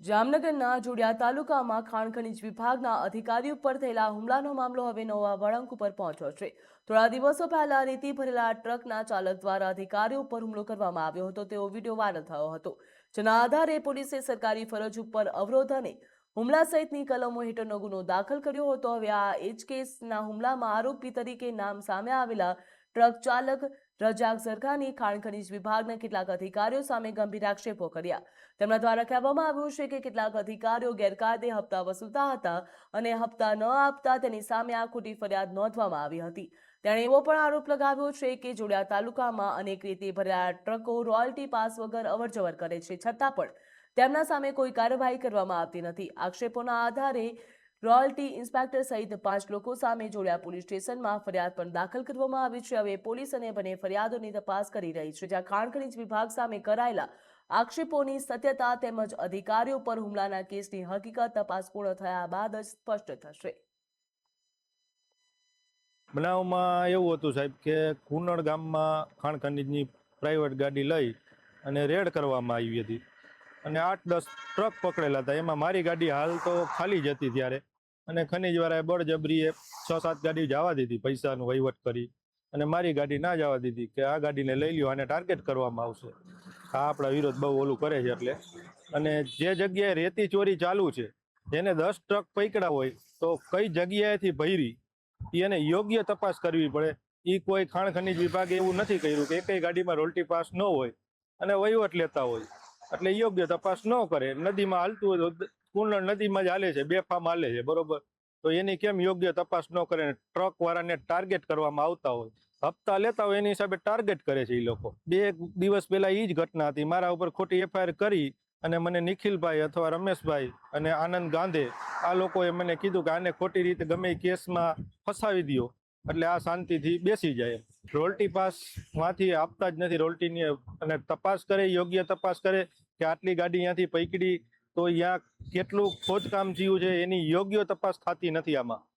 જામનગરના જોડિયા તાલુકામાં ખાણ ખનીજ વિભાગના અધિકારીઓ પર થયેલા હુમલાનો મામલો હવે નવા વળાંક ઉપર પહોંચ્યો છે। થોડા દિવસો પહેલા રેતી ભરેલા ટ્રકના ચાલક દ્વારા અધિકારીઓ પર હુમલો કરવામાં આવ્યો હતો તેવો વિડીયો વાયરલ થયો હતો, જેના આધારે પોલીસે સરકારી ફરજ ઉપર અવરોધ અને હુમલા સહિતની કલમો હેઠળનો ગુનો દાખલ કર્યો હતો। હવે આ એજ કેસના હુમલામાં આરોપી તરીકે નામ સામે આવેલા ટ્રક ચાલક રજાક ઝરખાની ખાણ ખનીજ વિભાગના કેટલાક અધિકારીઓ સામે ગંભીર આક્ષેપો કર્યા। તેમના દ્વારા કહેવામાં આવ્યું છે કે કેટલાક અધિકારીઓ ગેરકાયદે હપ્તા વસૂલતા હતા અને હપ્તા ન આપતા તેની સામે આ ખોટી ફરિયાદ નોંધવામાં આવી હતી। તેણે એવો પણ આરોપ લગાવ્યો છે કે જોડિયા તાલુકામાં અનેક રીતે ભરેલા ટ્રકો રોયલ્ટી પાસ વગર અવરજવર કરે છે, છતાં પણ તેમના સામે કોઈ કાર્યવાહી કરવામાં આવતી નથી। આક્ષેપોના આધારે રોયલ્ટી ઇન્સ્પેક્ટર સહિત 5 લોકો સામે જોડિયા પોલીસ સ્ટેશનમાં ફરિયાદ પણ દાખલ કરવામાં આવી છે। હવે પોલીસ અને બંને ફરિયાદોની તપાસ કરી રહી છે, જ્યાં ખાણ ખનીજ વિભાગ સામે કરાયેલા આક્ષેપોની સત્યતા તેમજ અધિકારીઓ પર હુમલાના કેસની હકીકત તપાસ પૂર્ણ થયા બાદ જ સ્પષ્ટ થશે। બનાવમાં એવું હતું સાહેબ કે કુનડ ગામમાં ખાણ ખનીજની પ્રાઇવેટ ગાડી લઈ અને રેડ કરવામાં આવી હતી અને 8-10 ટ્રક પકડેલા હતા। એમાં મારી ગાડી હાલ તો ખાલી જ હતી ત્યારે, અને ખનીજવાળાએ બળજબરીએ 6-7 ગાડી જવા દીધી, પૈસાનું વહીવટ કરી, અને મારી ગાડી ના જવા દીધી કે આ ગાડીને લઈ લ્યો, આને ટાર્ગેટ કરવામાં આવશે, આ આપણા વિરોધ બહુ ઓલું કરે છે એટલે। અને જે જગ્યાએ રેતી ચોરી ચાલુ છે, જેને 10 ટ્રક પકડ્યા હોય તો કઈ જગ્યાએથી ભરી એને યોગ્ય તપાસ કરવી પડે। એ કોઈ ખાણ ખનીજ વિભાગે એવું નથી કર્યું કે એકય ગાડીમાં રોયલ્ટી પાસ ન હોય અને વહીવટ લેતા હોય, એટલે યોગ્ય તપાસ ન કરે। નદીમાં હાલતું હોય તો કુનડ નદીમાં જ હાલે છે, બેફામ હાલે છે, બરોબર, તો એની કેમ યોગ્ય તપાસ ન કરે? ટ્રક વાળાને ટાર્ગેટ કરવામાં આવતા હોય, હપ્તા લેતા હોય એની હિસાબે ટાર્ગેટ કરે છે એ લોકો। 2 દિવસ પહેલા એ જ ઘટના હતી, મારા ઉપર ખોટી FIR કરી અને મને નિખિલભાઈ અથવા રમેશભાઈ અને આનંદ ગાંધે આ લોકોએ મને કીધું કે આને ખોટી રીતે ગમે એ કેસમાં ફસાવી દો એટલે આ શાંતિથી બેસી જાય। રોયલ્ટી પાસ માંથી આપતા જ નથી રોયલ્ટીની, અને તપાસ કરે, યોગ્ય તપાસ કરે કે આટલી ગાડી અહીંયાથી પકડી તો અહીંયા કેટલું ખોદકામ થયું છે એની યોગ્ય તપાસ થતી નથી આમાં।